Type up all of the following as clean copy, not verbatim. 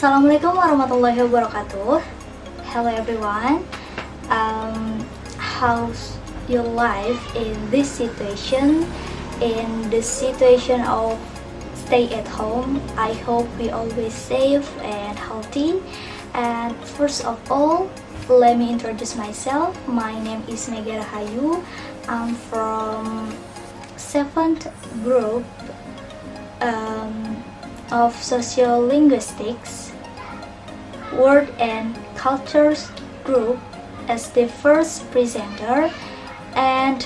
Assalamualaikum warahmatullahi wabarakatuh. Hello everyone. How's your life in this situation? In the situation of stay at home, I hope we always safe and healthy. And first of all, let me introduce myself. My name is Rahayu. I'm from 7th group of Socio-Linguistics, Word and Cultures group as the first presenter, and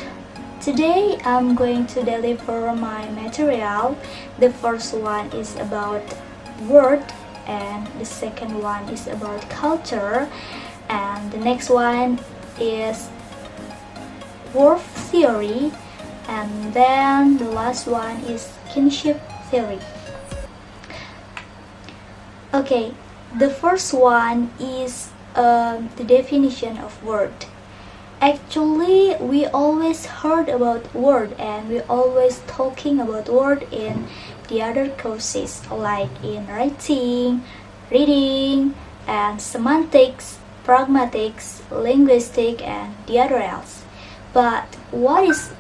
today I'm going to deliver my material. The first one is about word and the second one is about culture, and the next one is word theory, and then the last one is kinship theory. Okay, the first one is the definition of word. Actually, we always heard about word and we always talking about word in the other courses like in writing, reading, and semantics, pragmatics, linguistics, and the other else. But what is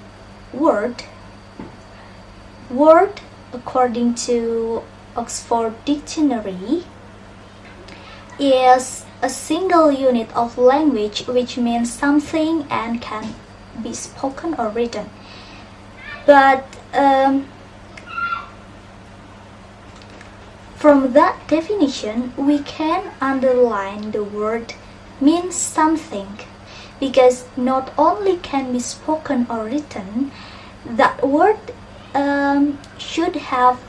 word? Word, according to Oxford Dictionary, is a single unit of language which means something and can be spoken or written. But from that definition, we can underline the word means something, because not only can be spoken or written, that word should have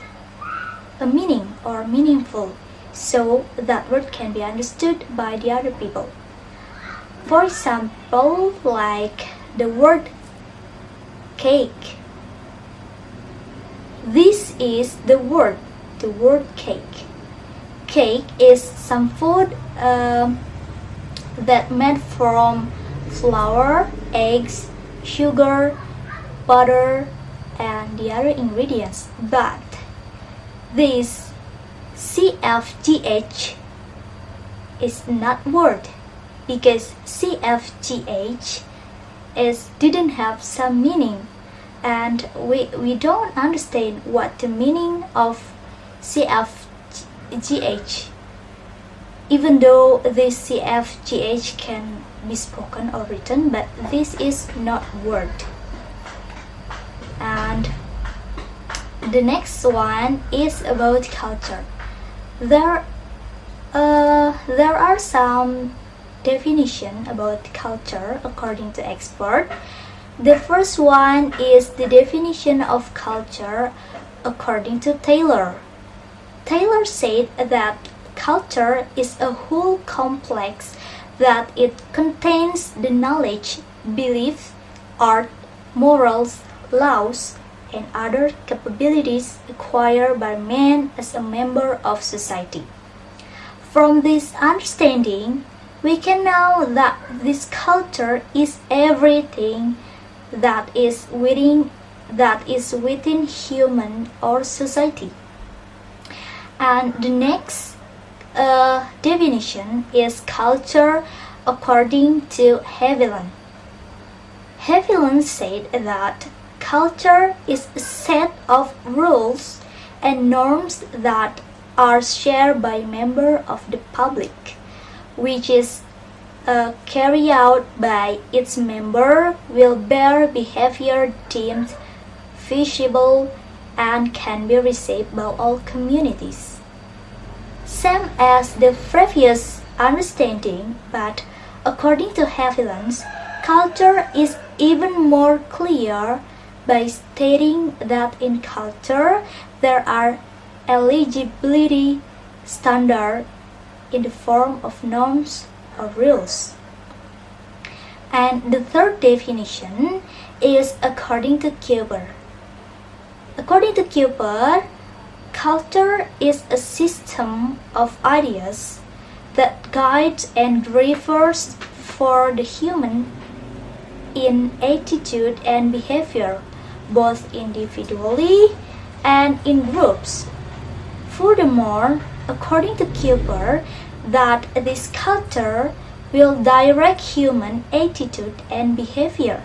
a meaning or meaningful, so that word can be understood by the other people. For example, like the word cake. This is the word cake. Cake is some food that made from flour, eggs, sugar, butter, and the other ingredients. But this CFGH is not word, because CFGH didn't have some meaning, and we don't understand what the meaning of CFGH, even though this CFGH can be spoken or written, but this is not word. And the next one is about culture. There are some definition about culture according to expert. The first one is the definition of culture according to Taylor. Taylor said that culture is a whole complex that it contains the knowledge, belief, art, morals, laws, and other capabilities acquired by man as a member of society. From this understanding, we can know that this culture is everything that is within human or society. And the next definition is culture according to Haviland. Haviland said that culture is a set of rules and norms that are shared by members of the public, which is carried out by its member, will bear behavior deemed feasible and can be received by all communities. Same as the previous understanding, but according to Haviland, culture is even more clear by stating that in culture there are eligibility standards in the form of norms or rules. And the third definition is according to Cooper. According to Cooper, culture is a system of ideas that guides and refers for the human in attitude and behavior, both individually and in groups. furthermore, according to Cooper, that this culture will direct human attitude and behavior.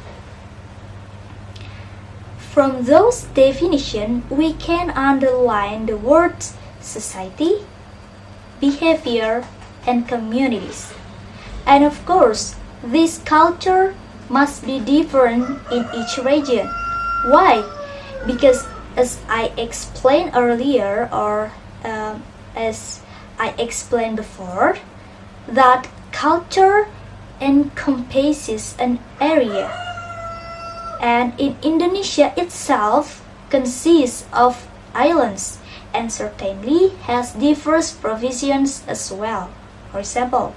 From those definitions, we can underline the words society, behavior, and communities. And of course, this culture must be different in each region. Why? Because as I explained earlier, or as I explained before, that culture encompasses an area, and in Indonesia itself consists of islands and certainly has diverse provisions as well. For example,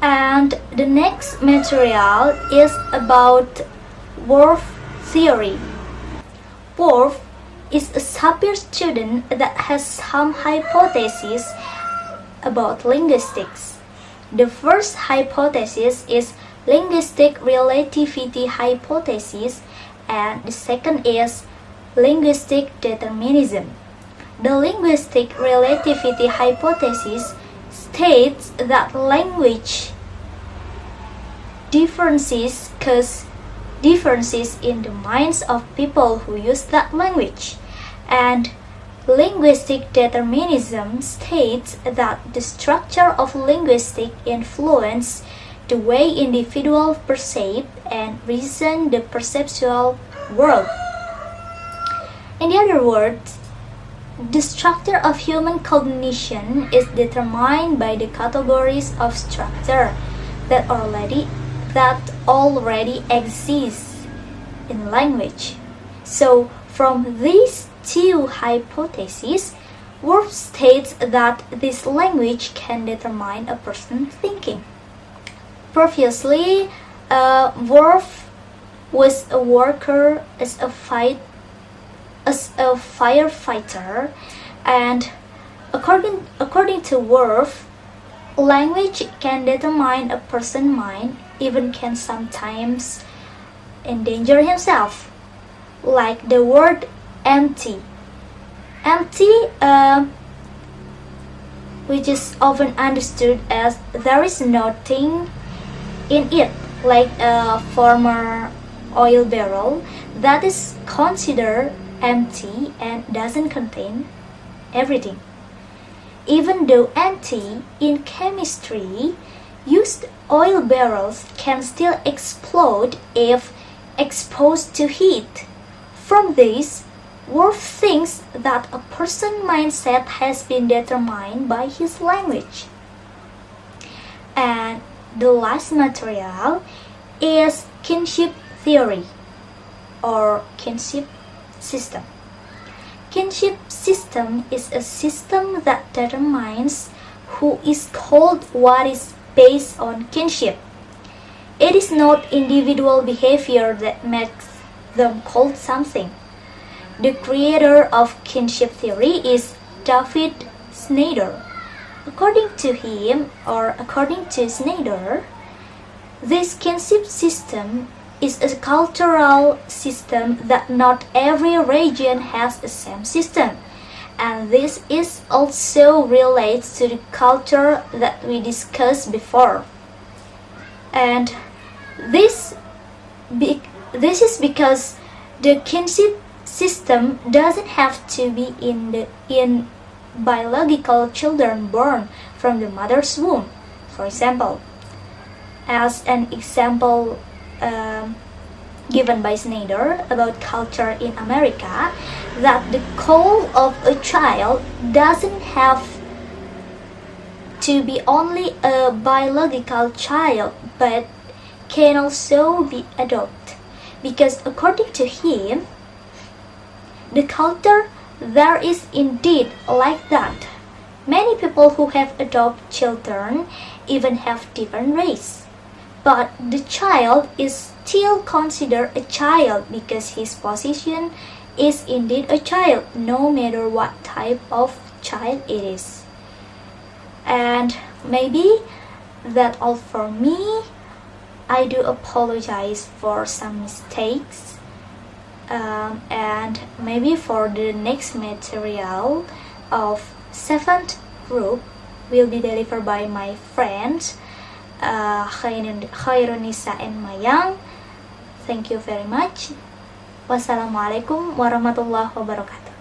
and the next material is about Whorf theory. Whorf is a Sapir student that has some hypotheses about linguistics. The first hypothesis is linguistic relativity hypothesis, and the second is linguistic determinism. The linguistic relativity hypothesis states that language differences cause differences in the minds of people who use that language, and linguistic determinism states that the structure of linguistic influence the way individuals perceive and reason the perceptual world. In other words, the structure of human cognition is determined by the categories of structure that already exist in language. So, from these two hypotheses, Whorf states that this language can determine a person's thinking. Previously, Whorf was a worker as a firefighter, and according to Whorf, language can determine a person's mind, even can sometimes endanger himself, like the word empty. Empty, which is often understood as there is nothing in it, like a former oil barrel that is considered empty and doesn't contain everything. Even though empty in chemistry, used oil barrels can still explode if exposed to heat. From this, Whorf thinks that a person's mindset has been determined by his language. And the last material is kinship theory or kinship system. Kinship system is a system that determines who is called what is based on kinship. It is not individual behavior that makes them called something. The creator of kinship theory is David Snyder. According to him, or according to Snyder, this kinship system is a cultural system that not every region has the same system, and this is also relates to the culture that we discussed before. And this is because the kinship system doesn't have to be in biological children born from the mother's womb. For example, as an example given by Snyder about culture in America, that the call of a child doesn't have to be only a biological child, but can also be adopted, because according to him, the culture there is indeed like that. Many people who have adopted children even have different race, but the child is still considered a child because his position is indeed a child, no matter what type of child it is. And maybe that's all for me. I do apologize for some mistakes, And maybe for the next material of 7th group will be delivered by my friends Khairunisa and Mayang. Thank you very much. Wassalamualaikum warahmatullahi wabarakatuh.